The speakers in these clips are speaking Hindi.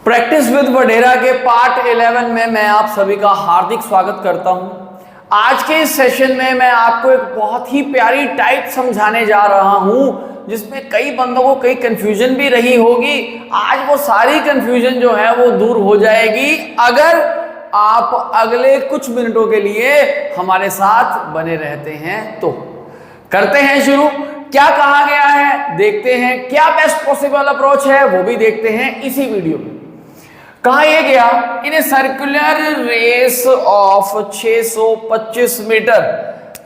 प्रैक्टिस विद वडेरा के पार्ट 11 में मैं आप सभी का हार्दिक स्वागत करता हूं। आज के इस सेशन में मैं आपको एक बहुत ही प्यारी टाइप समझाने जा रहा हूं जिसमें कई बंदों को कई कंफ्यूजन भी रही होगी। आज वो सारी कंफ्यूजन जो है वो दूर हो जाएगी अगर आप अगले कुछ मिनटों के लिए हमारे साथ बने रहते हैं तो। करते हैं शुरू। क्या कहा गया है देखते हैं, क्या बेस्ट पॉसिबल अप्रोच है वो भी देखते हैं इसी वीडियो में। कहा यह गया in a circular race of 625 metre.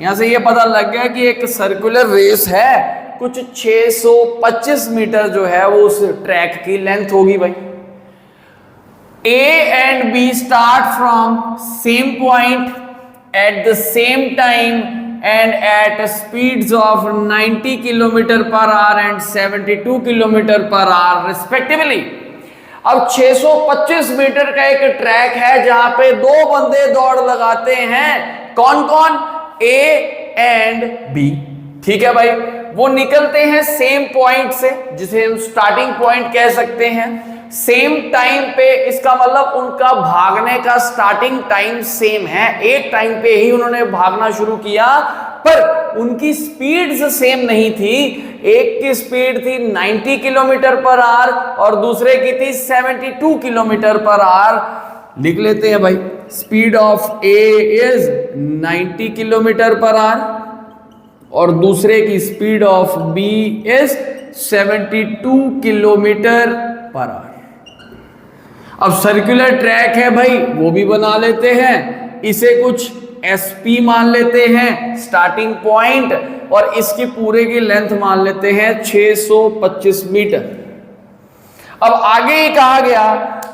यहां से यह पता लग गया कि एक सर्कुलर रेस है, कुछ 625 मीटर जो है वो उस ट्रैक की लेंथ होगी भाई। A and B start from same point at the same time and at speeds of 90 km/h and 72 km/h respectively। अब 625 मीटर का एक ट्रैक है जहां पे दो बंदे दौड़ लगाते हैं। कौन कौन? A and B। ठीक है भाई, वो निकलते हैं सेम पॉइंट से जिसे हम स्टार्टिंग पॉइंट कह सकते हैं। सेम टाइम पे, इसका मतलब उनका भागने का स्टार्टिंग टाइम सेम है। एक टाइम पे ही उन्होंने भागना शुरू किया पर उनकी स्पीड सेम नहीं थी। एक की स्पीड थी 90 km/h और दूसरे की थी 72 km/h। लिख लेते हैं भाई, speed of A is 90 km/h और दूसरे की speed of B is 72 km/h। अब सर्कुलर ट्रैक है भाई, वो भी बना लेते हैं। इसे कुछ SP मान लेते हैं स्टार्टिंग पॉइंट और इसकी पूरे की लेंथ मान लेते हैं 625 मीटर। अब आगे ही कहा गया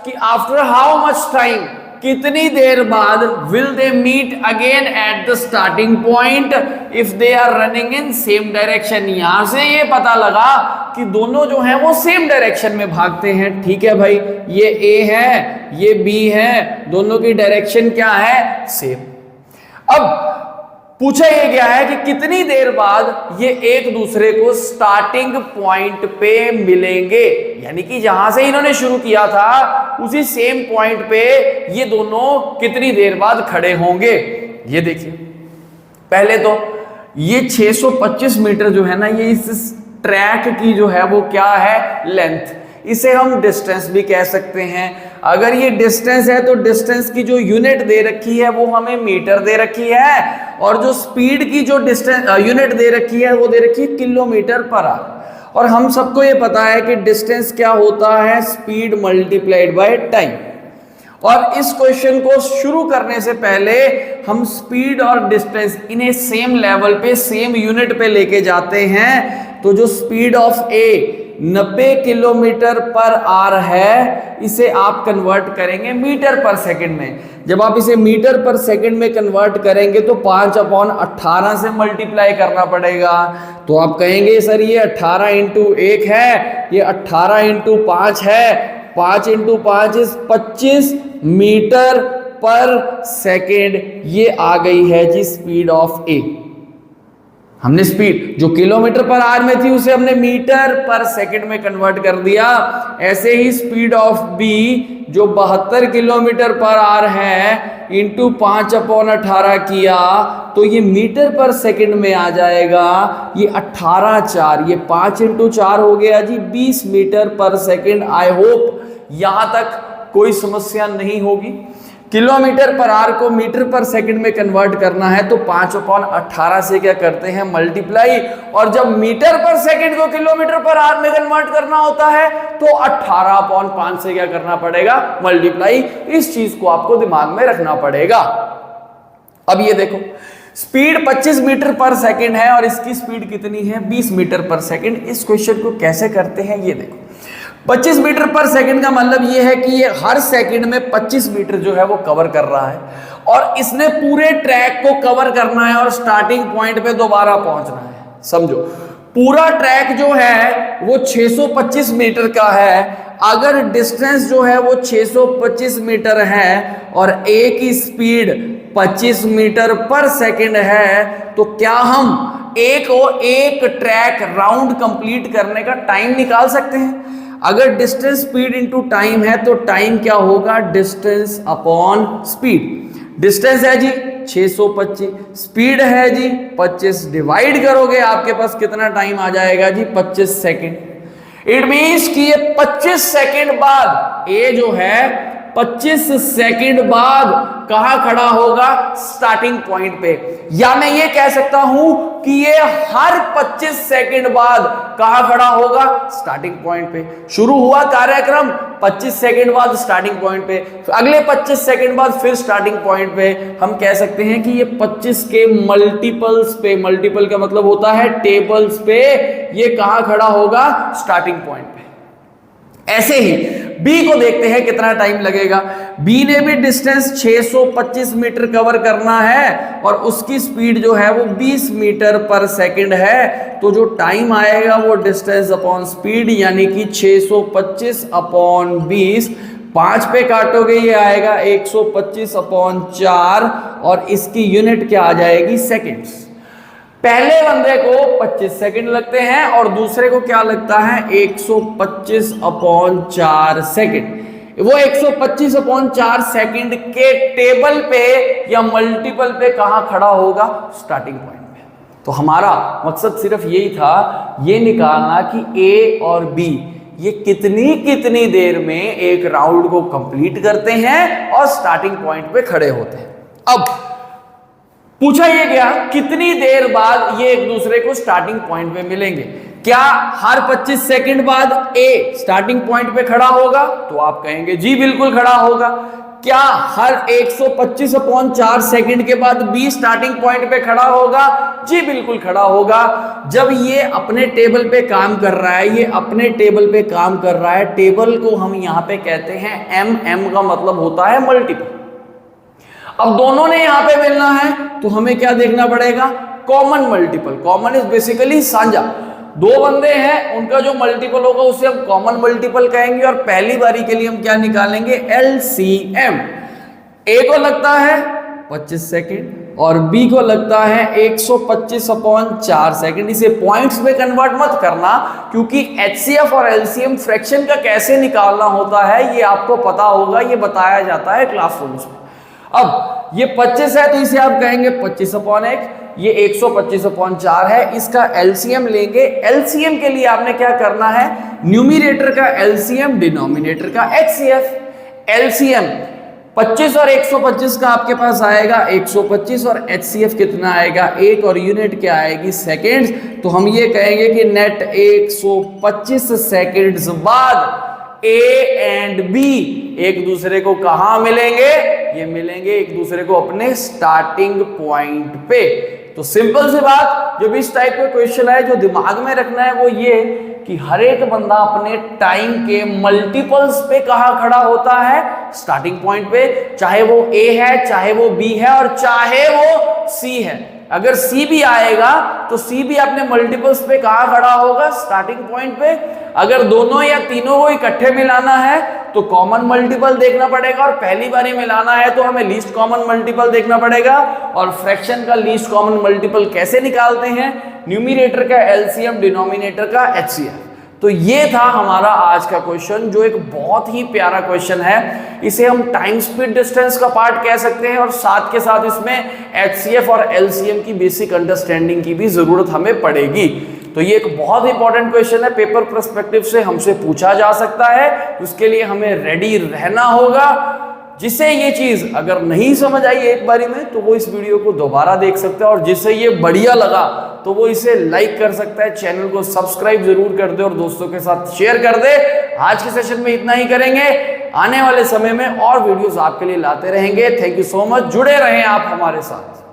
कि आफ्टर हाउ मच टाइम, कितनी देर बाद will they meet again at the starting point if they are running in same direction. यहां से ये पता लगा कि दोनों जो हैं वो सेम डायरेक्शन में भागते हैं। ठीक है भाई, ये A है ये B है, दोनों की डायरेक्शन क्या है? सेम। अब पूछा यह गया है कि कितनी देर बाद ये एक दूसरे को स्टार्टिंग पॉइंट पे मिलेंगे, यानी कि जहां से इन्होंने शुरू किया था उसी सेम पॉइंट पे ये दोनों कितनी देर बाद खड़े होंगे। ये देखिए, पहले तो ये 625 मीटर जो है ना, ये इस ट्रैक की जो है वो क्या है? लेंथ। इसे हम डिस्टेंस भी कह सकते हैं। अगर ये डिस्टेंस है तो डिस्टेंस की जो यूनिट दे रखी है वो हमें मीटर दे रखी है और जो स्पीड की जो डिस्टेंस यूनिट दे रखी है वो दे रखी है km/h। और हम सबको ये पता है कि डिस्टेंस क्या होता है? Speed multiplied by time. और इस क्वेश्चन को शुरू करने से पहले हम स्पीड और डिस्टेंस इन्हें सेम लेवल पे, सेम यूनिट पे लेके जाते हैं। तो जो स्पीड ऑफ A 90 km/h है, इसे आप कन्वर्ट करेंगे मीटर पर सेकंड में। जब आप इसे मीटर पर सेकंड में कन्वर्ट करेंगे तो 5/18 से मल्टीप्लाई करना पड़ेगा। तो आप कहेंगे सर ये 18 × 1 है, ये 18 × 5 है, 5 × 5 इज 25 मीटर पर सेकंड। ये आ गई है जी स्पीड ऑफ A। हमने स्पीड जो km/h में थी उसे हमने मीटर पर सेकंड में कन्वर्ट कर दिया। ऐसे ही स्पीड ऑफ B जो 72 km/h है इंटू 5/18 किया तो ये मीटर पर सेकंड में आ जाएगा। ये 18×4, ये 5 × 4 हो गया जी 20 मीटर पर सेकंड। आई होप यहां तक कोई समस्या नहीं होगी। km/h को मीटर पर सेकंड में कन्वर्ट करना है तो 5/18 से क्या करते हैं? मल्टीप्लाई। और जब मीटर पर सेकंड को km/h में कन्वर्ट करना होता है तो 18/5 से क्या करना पड़ेगा? मल्टीप्लाई। इस चीज को आपको दिमाग में रखना पड़ेगा। अब ये देखो, स्पीड 25 मीटर पर सेकंड है और इसकी स्पीड कितनी है? 20 मीटर पर सेकंड। इस क्वेश्चन को कैसे करते हैं ये देखो। 25 मीटर पर सेकंड का मतलब ये है कि ये हर सेकंड में 25 मीटर जो है वो कवर कर रहा है और इसने पूरे ट्रैक को कवर करना है और स्टार्टिंग पॉइंट पे दोबारा पहुंचना है। समझो, पूरा ट्रैक जो है वो 625 मीटर का है। अगर डिस्टेंस जो है वो 625 मीटर है और A की स्पीड 25 मीटर पर सेकंड है तो क्या हम एक ट्रैक राउंड कंप्लीट करने का टाइम निकाल सकते हैं? अगर डिस्टेंस स्पीड इंटू टाइम है तो टाइम क्या होगा, डिस्टेंस अपॉन स्पीड। डिस्टेंस है जी 625, स्पीड है जी 25, डिवाइड करोगे आपके पास कितना टाइम आ जाएगा जी 25 सेकेंड। इट मींस कि ये 25 सेकेंड बाद ए जो है 25 सेकंड बाद कहां खड़ा होगा, स्टार्टिंग पॉइंट पे। या मैं ये कह सकता हूं कि ये हर 25 सेकंड बाद कहां खड़ा होगा, स्टार्टिंग पॉइंट पे। शुरू हुआ कार्यक्रम 25 सेकंड बाद स्टार्टिंग पॉइंट पे, अगले 25 सेकंड बाद फिर स्टार्टिंग पॉइंट पे। हम कह सकते हैं कि ये 25 के मल्टीपल्स पे, मल्टीपल का मतलब होता है टेबल्स पे, ये कहां खड़ा होगा, स्टार्टिंग पॉइंट पे। ऐसे ही बी को देखते हैं कितना टाइम लगेगा। बी ने भी डिस्टेंस 625 मीटर कवर करना है और उसकी स्पीड जो है वो 20 मीटर पर सेकंड है। तो जो टाइम आएगा वो डिस्टेंस अपॉन स्पीड यानी कि 625 अपॉन 20, 5 पे काटोगे ये आएगा 125 अपॉन 4 और इसकी यूनिट क्या आ जाएगी, सेकेंड्स। पहले बंदे को 25 सेकंड लगते हैं और दूसरे को क्या लगता है, 125 अपॉन 4 सेकंड। वो 125 अपॉन 4 सेकंड के टेबल पे या मल्टीपल पे कहां खड़ा होगा, स्टार्टिंग पॉइंट पे। तो हमारा मकसद सिर्फ यही था, ये निकालना कि ए और बी ये कितनी देर में एक राउंड को कंप्लीट करते हैं और स्टार्टिंग पॉइंट पे खड़े होते हैं। अब पूछा ये गया कितनी देर बाद ये एक दूसरे को स्टार्टिंग पॉइंट पे मिलेंगे। क्या हर 25 सेकंड बाद ए स्टार्टिंग पॉइंट पे खड़ा होगा, तो आप कहेंगे जी बिल्कुल खड़ा होगा। क्या हर 125 अपॉन 4 सेकंड के बाद बी स्टार्टिंग पॉइंट पे खड़ा होगा, जी बिल्कुल खड़ा होगा। जब ये अपने टेबल पे काम कर रहा है, ये अपने टेबल पे काम कर रहा है, टेबल को हम यहां पे कहते हैं एम, एम का मतलब होता है मल्टीपल। अब दोनों ने यहां पे मिलना है तो हमें क्या देखना पड़ेगा, common multiple. Common is basically साझा। दो बंदे हैं, उनका जो मल्टीपल होगा उसे हम कॉमन मल्टीपल कहेंगे और पहली बारी के लिए हम क्या निकालेंगे, एलसीएम। ए को लगता है 25 सेकंड और बी को लगता है 125 अपॉन 4 सेकंड। इसे पॉइंट्स में कन्वर्ट मत करना क्योंकि एचसीएफ और एलसीएम फ्रैक्शन का कैसे निकालना होता है ये आपको पता होगा, ये बताया जाता है क्लासरूम्स में। अब ये 25 है तो इसे आप कहेंगे 25 अपॉन 1, ये 125 अपॉन 4 है, इसका एलसीएम लेंगे। एलसीएम के लिए आपने क्या करना है, न्यूमरेटर का एलसीएम, डिनोमिनेटर का एचसीएफ। एलसीएम 25 और 125 का आपके पास आएगा 125 और एचसीएफ कितना आएगा 1 और यूनिट क्या आएगी, सेकेंड्स। तो हम ये कहेंगे कि नेट 125 सेकेंड्स बाद ए एंड बी एक दूसरे को कहां मिलेंगे, ये मिलेंगे एक दूसरे को अपने स्टार्टिंग पॉइंट पे। तो सिंपल सी बात, जब इस टाइप का क्वेश्चन है जो दिमाग में रखना है वो ये कि हर एक बंदा अपने टाइम के मल्टीपल्स पे कहां खड़ा होता है, स्टार्टिंग पॉइंट पे। चाहे वो ए है, चाहे वो बी है और चाहे वो सी है। अगर सी भी आएगा तो सी भी अपने मल्टीपल्स पे कहां खड़ा होगा, स्टार्टिंग पॉइंट पे। अगर दोनों या तीनों को इकट्ठे मिलाना है तो कॉमन मल्टीपल देखना पड़ेगा और पहली बारी मिलाना है तो हमें लीस्ट कॉमन मल्टीपल देखना पड़ेगा। और फ्रैक्शन का लीस्ट कॉमन मल्टीपल कैसे निकालते हैं, न्यूमरेटर का एलसीएम, डिनोमिनेटर का एचसीएफ। तो ये था हमारा आज का क्वेश्चन जो एक बहुत ही प्यारा क्वेश्चन है। इसे हम टाइम स्पीड डिस्टेंस का पार्ट कह सकते हैं और साथ के साथ इसमें एचसीएफ और एलसीएम की बेसिक अंडरस्टैंडिंग की भी जरूरत हमें पड़ेगी। तो ये एक बहुत इंपॉर्टेंट क्वेश्चन है, पेपर पर्सपेक्टिव से हमसे पूछा जा सकता है, उसके लिए हमें रेडी रहना होगा। जिसे ये चीज अगर नहीं समझ आई एक बारी में तो वो इस वीडियो को दोबारा देख सकता है और जिसे ये बढ़िया लगा तो वो इसे लाइक कर सकता है, चैनल को सब्सक्राइब जरूर कर दे और दोस्तों के साथ शेयर कर दे। आज के सेशन में इतना ही करेंगे, आने वाले समय में और वीडियोस आपके लिए लाते रहेंगे। थैंक यू सो मच, जुड़े रहें आप हमारे साथ।